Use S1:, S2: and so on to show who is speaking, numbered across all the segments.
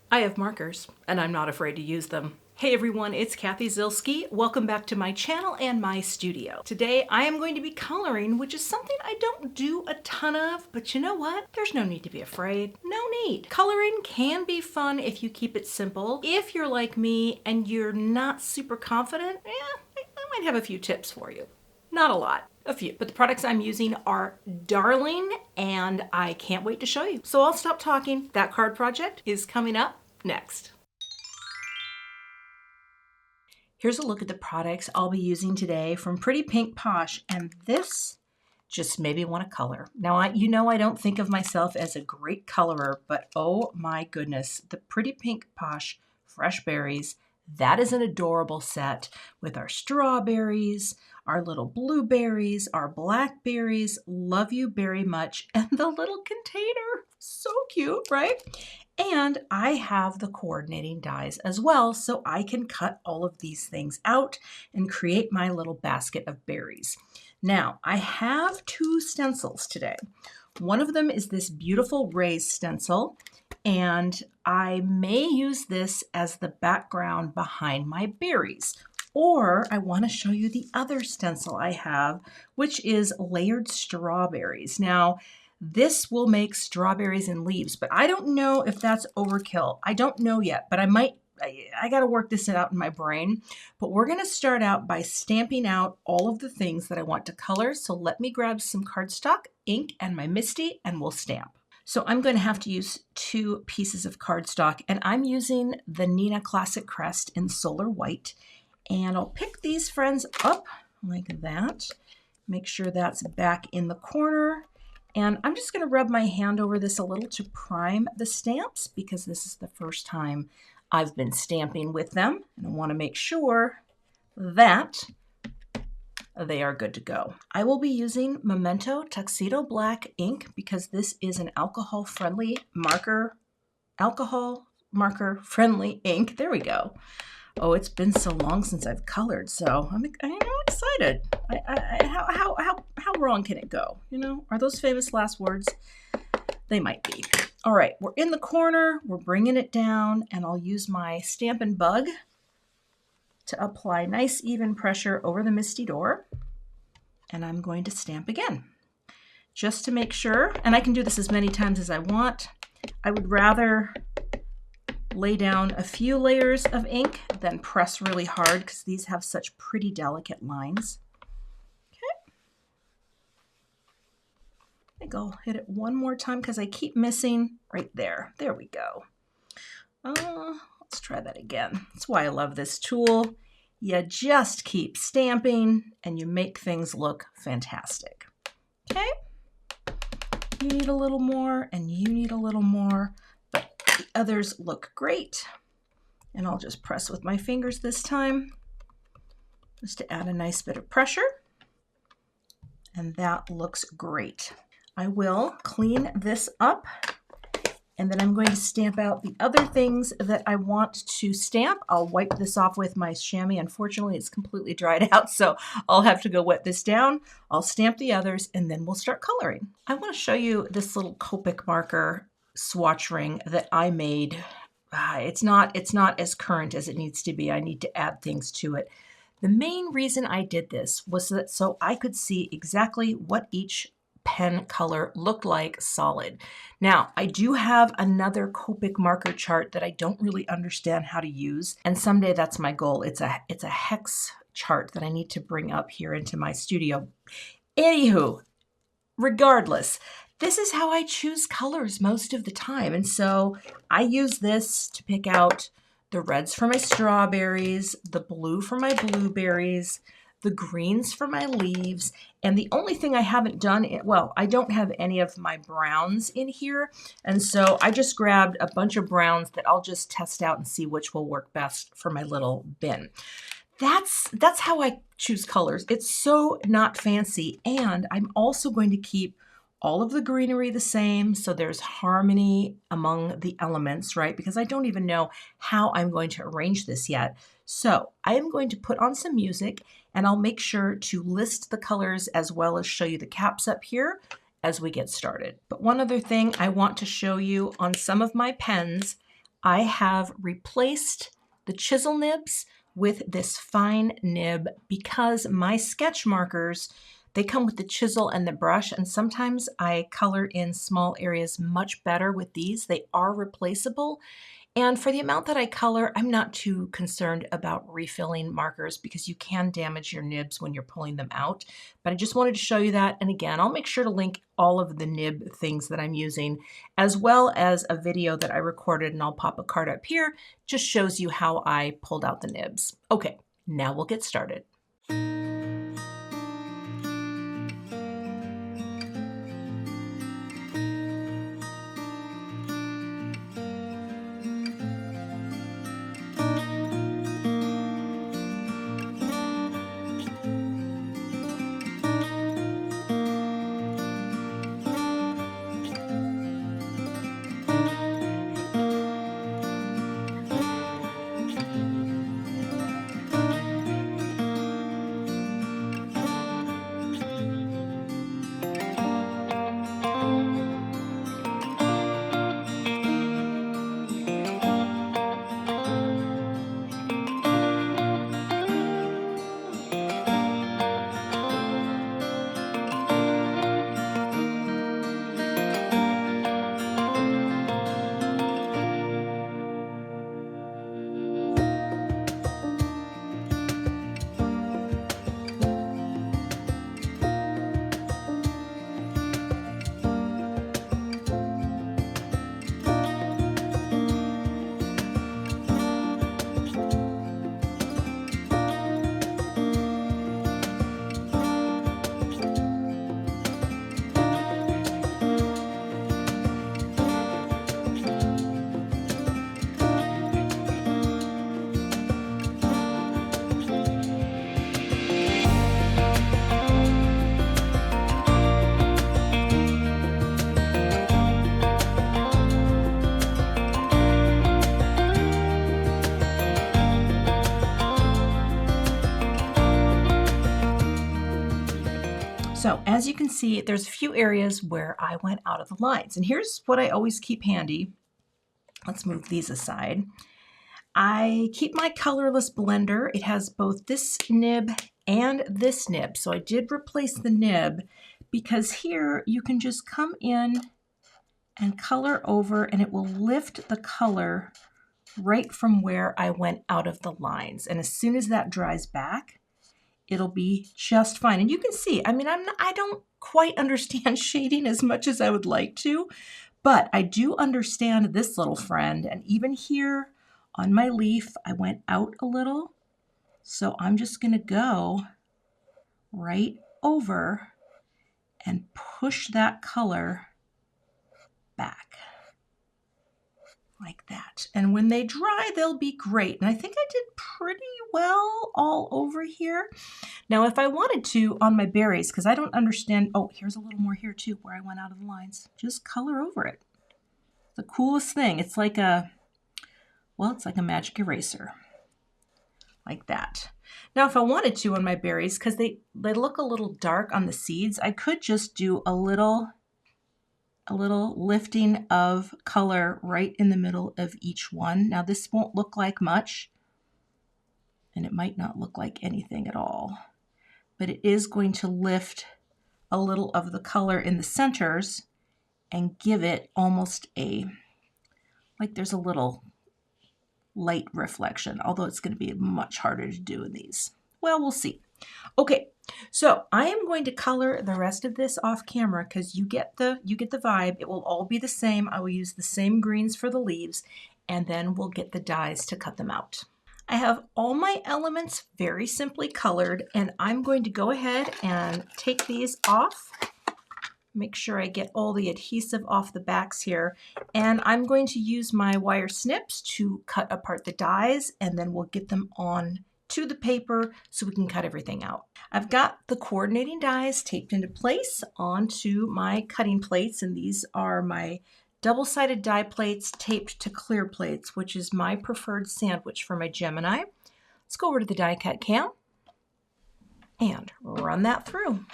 S1: I have markers, and I'm not afraid to use them. Hey everyone, it's Cathy Zielske. Welcome back to my channel and my studio. Today I am going to be coloring, which is something I don't do a ton of, but you know what? There's no need to be afraid. No need. Coloring can be fun if you keep it simple. If you're like me and you're not super confident, I might have a few tips for you. Not a lot. A few, but the products I'm using are darling and I can't wait to show you. So I'll stop talking. That card project is coming up next. Here's a look at the products I'll be using today from Pretty Pink Posh, and this just made me want to color. Now, you know I don't think of myself as a great colorer, but oh my goodness, the Pretty Pink Posh Fresh Berries, that is an adorable set with our strawberries, our little blueberries, our blackberries, love you very much, and the little container, so cute, right? And I have the coordinating dies as well, so I can cut all of these things out and create my little basket of berries. Now, I have two stencils today. One of them is this beautiful raised stencil, and I may use this as the background behind my berries. Or I want to show you the other stencil I have, which is layered strawberries. Now, this will make strawberries and leaves, but I don't know if that's overkill. I don't know yet, but I got to work this out in my brain. But we're going to start out by stamping out all of the things that I want to color. So let me grab some cardstock, ink, and my Misty, and we'll stamp. So I'm going to have to use 2 pieces of cardstock, and I'm using the Neenah Classic Crest in Solar White. And I'll pick these friends up like that. Make sure that's back in the corner. And I'm just going to rub my hand over this a little to prime the stamps because this is the first time I've been stamping with them. And I want to make sure that they are good to go. I will be using Memento Tuxedo Black ink because this is an alcohol-friendly marker, alcohol-marker-friendly ink. There we go. Oh, it's been so long since I've colored, so I'm excited. How wrong can it go? You know, are those famous last words? They might be. All right, we're in the corner, we're bringing it down, and I'll use my Stampin' Bug to apply nice even pressure over the Misty door. And I'm going to stamp again, just to make sure, and I can do this as many times as I want. I would rather lay down a few layers of ink, then press really hard because these have such pretty delicate lines. Okay. I think I'll hit it one more time because I keep missing right there. There we go. Let's try that again. That's why I love this tool. You just keep stamping and you make things look fantastic. Okay. You need a little more and you need a little more. The others look great, and I'll just press with my fingers this time just to add a nice bit of pressure, and that looks great. I will clean this up, and then I'm going to stamp out the other things that I want to stamp. I'll wipe this off with my chamois. Unfortunately, it's completely dried out, so I'll have to go wet this down. I'll stamp the others, and then we'll start coloring. I want to show you this little Copic marker swatch ring that I made. It's not as current as it needs to be. I need to add things to it. The main reason I did this was that so I could see exactly what each pen color looked like solid. Now, I do have another Copic marker chart that I don't really understand how to use, and someday that's my goal. It's a hex chart that I need to bring up here into my studio. Anywho, regardless, this is how I choose colors most of the time. And so I use this to pick out the reds for my strawberries, the blue for my blueberries, the greens for my leaves. And the only thing I haven't done, well, I don't have any of my browns in here. And so I just grabbed a bunch of browns that I'll just test out and see which will work best for my little bin. That's how I choose colors. It's so not fancy. And I'm also going to keep all of the greenery the same, so there's harmony among the elements, right? Because I don't even know how I'm going to arrange this yet. So I am going to put on some music, and I'll make sure to list the colors as well as show you the caps up here as we get started. But one other thing I want to show you on some of my pens, I have replaced the chisel nibs with this fine nib because my sketch markers, they come with the chisel and the brush, and sometimes I color in small areas much better with these. They are replaceable. And for the amount that I color, I'm not too concerned about refilling markers because you can damage your nibs when you're pulling them out. But I just wanted to show you that. And again, I'll make sure to link all of the nib things that I'm using, as well as a video that I recorded, and I'll pop a card up here. Just shows you how I pulled out the nibs. Okay, now we'll get started. So as you can see, there's a few areas where I went out of the lines. And here's what I always keep handy. Let's move these aside. I keep my colorless blender. It has both this nib and this nib. So I did replace the nib because here you can just come in and color over and it will lift the color right from where I went out of the lines. And as soon as that dries back, it'll be just fine. And you can see, I mean, I don't quite understand shading as much as I would like to, but I do understand this little friend. And even here on my leaf, I went out a little. So I'm just gonna go right over and push that color back like that. And when they dry, they'll be great. And I think I did pretty well all over here. Now, if I wanted to on my berries, because I don't understand, oh, here's a little more here too, where I went out of the lines. Just color over it. The coolest thing. It's like a, well, it's like a magic eraser. Like that. Now, if I wanted to on my berries, because they look a little dark on the seeds, I could just do a little lifting of color right in the middle of each one. Now this won't look like much, and it might not look like anything at all, but it is going to lift a little of the color in the centers and give it almost a, like there's a little light reflection, although it's going to be much harder to do in these. Well, we'll see. Okay, so I am going to color the rest of this off camera because you get the vibe. It will all be the same. I will use the same greens for the leaves, and then we'll get the dies to cut them out. I have all my elements very simply colored, and I'm going to go ahead and take these off. Make sure I get all the adhesive off the backs here, and I'm going to use my wire snips to cut apart the dies, and then we'll get them on to the paper so we can cut everything out. I've got the coordinating dies taped into place onto my cutting plates, and these are my double-sided die plates taped to clear plates, which is my preferred sandwich for my Gemini. Let's go over to the die cut cam and run that through.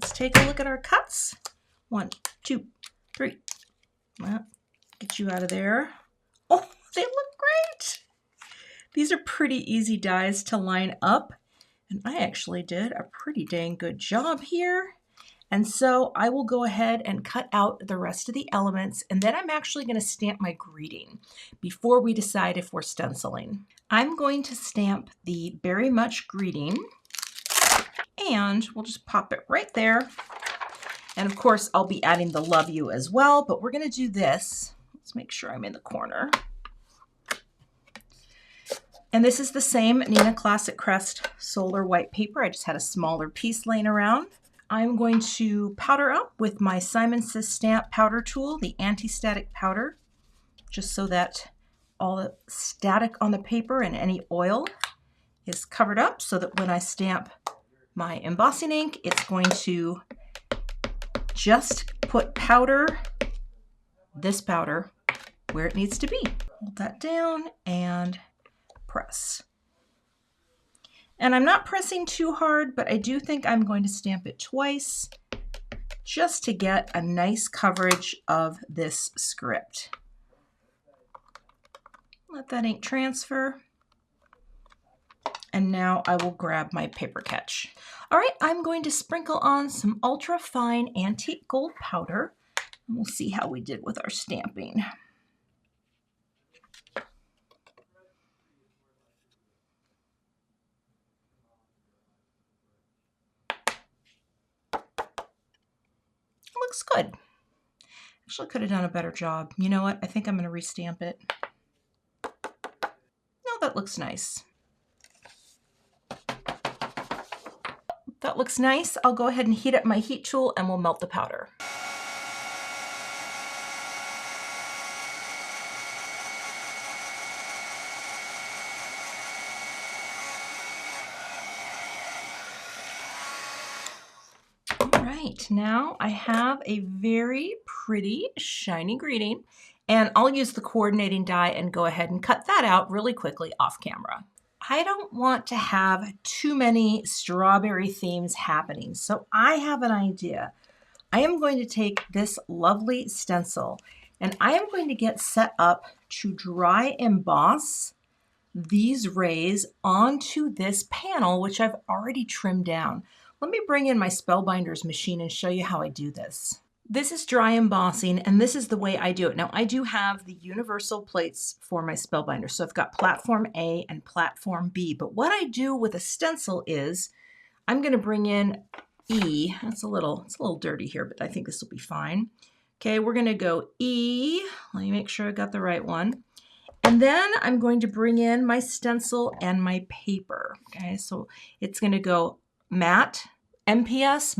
S1: let's take a look at our cuts. 1, 2, 3. Well, get you out of there. Oh, they look great. These are pretty easy dies to line up, and I actually did a pretty dang good job here. And so I will go ahead and cut out the rest of the elements, and then I'm actually going to stamp my greeting before we decide if we're stenciling. I'm going to stamp the Very Much greeting, and we'll just pop it right there. And of course, I'll be adding the Love You as well, but we're going to do this. Let's make sure I'm in the corner. And this is the same Neenah Classic Crest Solar White paper. I just had a smaller piece laying around. I'm going to powder up with my Simon Says Stamp powder tool, the anti-static powder, just so that all the static on the paper and any oil is covered up, so that when I stamp my embossing ink, it's going to just put powder, this powder, where it needs to be. Hold that down and press. And I'm not pressing too hard, but I do think I'm going to stamp it twice just to get a nice coverage of this script. Let that ink transfer. And now I will grab my paper catch. All right, I'm going to sprinkle on some ultra fine antique gold powder, and we'll see how we did with our stamping. Looks good. Actually could have done a better job. You know what? I think I'm going to restamp it. No, that looks nice. That looks nice. I'll go ahead and heat up my heat tool and we'll melt the powder. Now I have a very pretty shiny greeting, and I'll use the coordinating die and go ahead and cut that out really quickly off camera. I don't want to have too many strawberry themes happening, so I have an idea. I am going to take this lovely stencil and I am going to get set up to dry emboss these rays onto this panel, which I've already trimmed down. Let me bring in my Spellbinders machine and show you how I do this. This is dry embossing, and this is the way I do it. Now, I do have the universal plates for my Spellbinders, so I've got platform A and platform B, but what I do with a stencil is I'm going to bring in E. It's a little dirty here, but I think this will be fine. Okay, we're going to go E. Let me make sure I got the right one. And then I'm going to bring in my stencil and my paper. Okay, so it's going to go matte, MPS,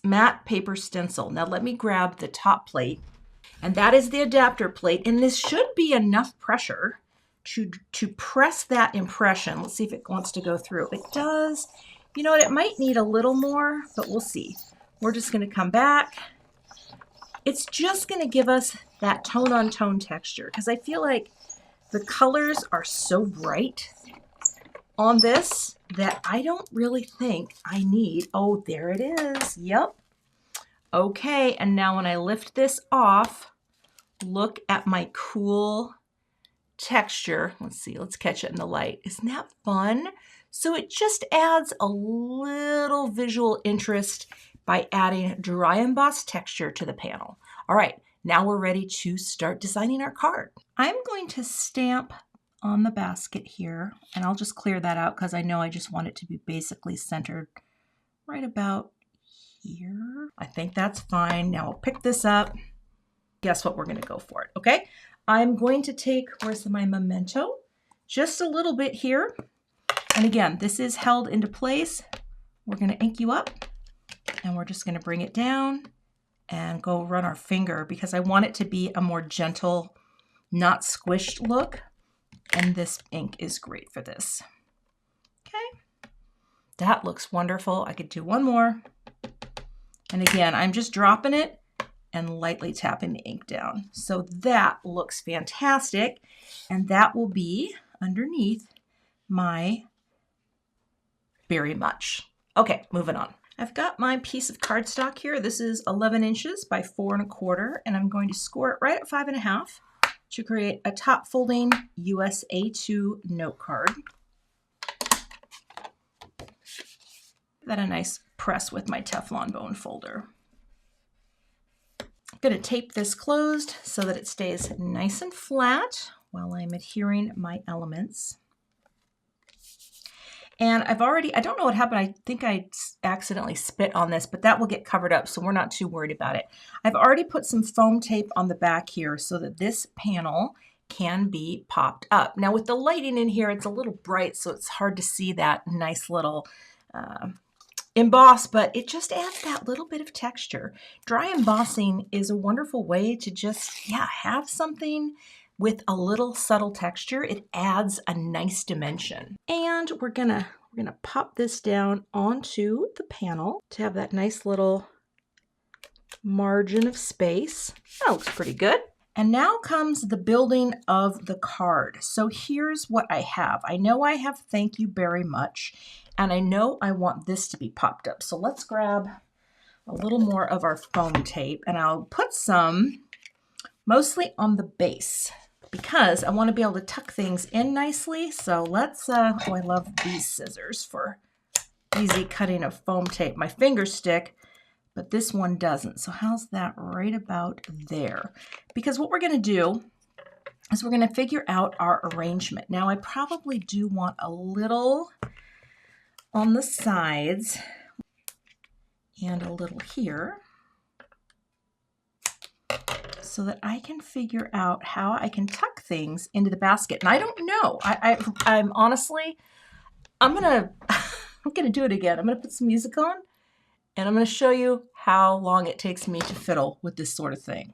S1: matte paper stencil. Now let me grab the top plate, and that is the adapter plate, and this should be enough pressure to press that impression. Let's see if it wants to go through. It does. You know what, it might need a little more, but we'll see. We're just going to come back. It's just going to give us that tone-on-tone texture, because I feel like the colors are so bright on this that I don't really think I need. Oh, there it is. Yep. Okay, and now when I lift this off, look at my cool texture. Let's see, let's catch it in the light. Isn't that fun? So it just adds a little visual interest by adding dry embossed texture to the panel. All right, now we're ready to start designing our card. I'm going to stamp on the basket here, and I'll just clear that out because I know I just want it to be basically centered right about here. I think that's fine. Now I'll pick this up. Guess what? We're going to go for it. Okay, I'm going to take, where's my Memento? Just a little bit here. And again, this is held into place. We're going to ink you up, and we're just going to bring it down and go run our finger because I want it to be a more gentle, not squished look. And this ink is great for this. Okay, that looks wonderful. I could do one more. And again, I'm just dropping it and lightly tapping the ink down. So that looks fantastic. And that will be underneath my Very Much. Okay, moving on. I've got my piece of cardstock here. This is 11 inches by 4 1/4, and I'm going to score it right at 5 1/2 to create a top folding US A2 note card. Then a nice press with my Teflon bone folder. I'm going to tape this closed so that it stays nice and flat while I'm adhering my elements. And I don't know what happened. I think I accidentally spit on this, but that will get covered up, so we're not too worried about it. I've already put some foam tape on the back here so that this panel can be popped up. Now with the lighting in here, it's a little bright, so it's hard to see that nice little emboss, but it just adds that little bit of texture. Dry embossing is a wonderful way to just, have something with a little subtle texture. It adds a nice dimension. And we're gonna pop this down onto the panel to have that nice little margin of space. That looks pretty good. And now comes the building of the card. So here's what I have. I know I have thank you very much, and I know I want this to be popped up. So let's grab a little more of our foam tape, and I'll put some mostly on the base, because I want to be able to tuck things in nicely. So let's, oh, I love these scissors for easy cutting of foam tape. My fingers stick, but this one doesn't. So how's that right about there? Because what we're going to do is we're going to figure out our arrangement. Now I probably do want a little on the sides and a little here, so that I can figure out how I can tuck things into the basket. And I don't know. I'm honestly, I'm gonna do it again. I'm gonna put some music on, and I'm gonna show you how long it takes me to fiddle with this sort of thing.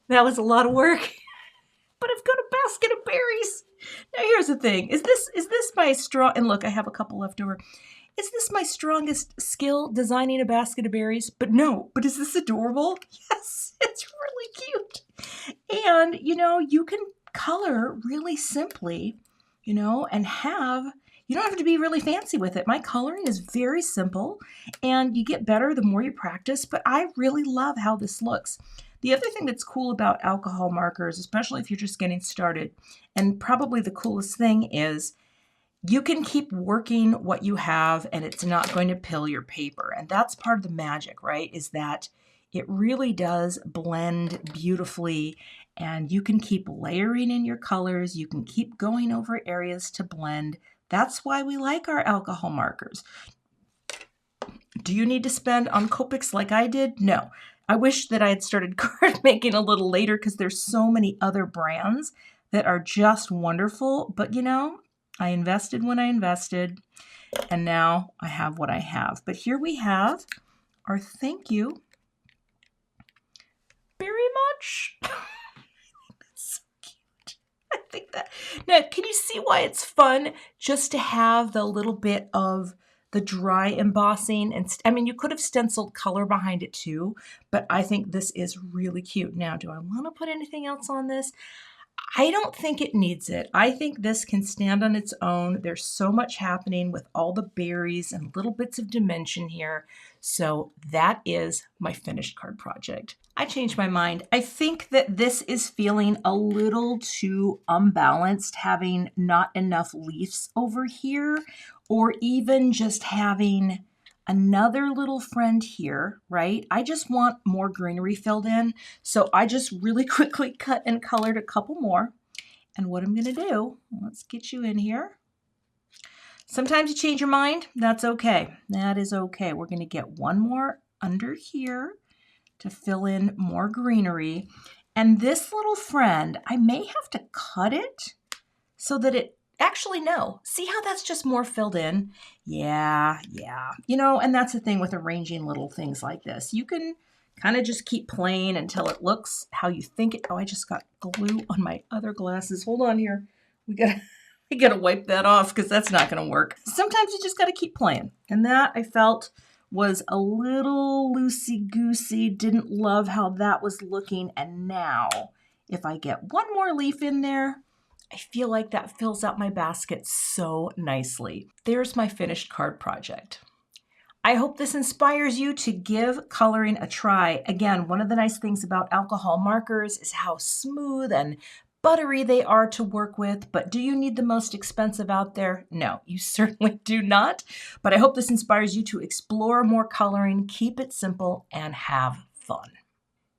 S1: That was a lot of work, but I've got a basket of berries. Now here's the thing, is this my strong, and look, I have a couple left over. Is this my strongest skill, designing a basket of berries? But no, but is this adorable? Yes, it's really cute. And, you can color really simply, and you don't have to be really fancy with it. My coloring is very simple, and you get better the more you practice, but I really love how this looks. The other thing that's cool about alcohol markers, especially if you're just getting started, and probably the coolest thing, is you can keep working what you have and it's not going to pill your paper. And that's part of the magic, right? Is that it really does blend beautifully, and you can keep layering in your colors. You can keep going over areas to blend. That's why we like our alcohol markers. Do you need to spend on Copics like I did? No. I wish that I had started card making a little later, because there's so many other brands that are just wonderful. But I invested when I invested, and now I have what I have. But here we have our thank you very much. I think that. Now, can you see why it's fun just to have the little bit of the dry embossing? And I mean, you could have stenciled color behind it too, but I think this is really cute. Now, do I want to put anything else on this? I don't think it needs it. I think this can stand on its own. There's so much happening with all the berries and little bits of dimension here. So that is my finished card project. I changed my mind. I think that this is feeling a little too unbalanced, having not enough leaves over here, or even just having another little friend here, right? I just want more greenery filled in. So I just really quickly cut and colored a couple more. And what I'm gonna do, let's get you in here. Sometimes you change your mind, that's okay. That is okay. We're gonna get one more under here to fill in more greenery. And this little friend, I may have to cut it so that it actually, no. See how that's just more filled in? Yeah. You know, and that's the thing with arranging little things like this. You can kind of just keep playing until it looks how you think it. Oh, I just got glue on my other glasses. Hold on here. We gotta wipe that off because that's not gonna work. Sometimes you just gotta keep playing. And that I felt was a little loosey-goosey. Didn't love how that was looking. And now, if I get one more leaf in there, I feel like that fills out my basket so nicely. There's my finished card project. I hope this inspires you to give coloring a try. Again, one of the nice things about alcohol markers is how smooth and buttery they are to work with, but do you need the most expensive out there? No, you certainly do not. But I hope this inspires you to explore more coloring, keep it simple, and have fun.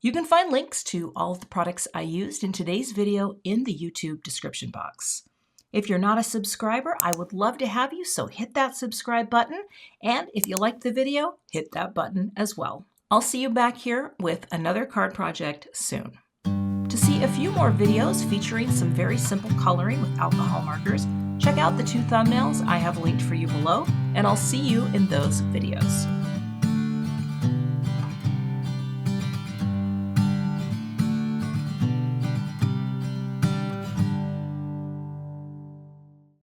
S1: You can find links to all of the products I used in today's video in the YouTube description box. If you're not a subscriber, I would love to have you, so hit that subscribe button. And if you liked the video, hit that button as well. I'll see you back here with another card project soon. To see a few more videos featuring some very simple coloring with alcohol markers, check out the 2 thumbnails I have linked for you below, and I'll see you in those videos.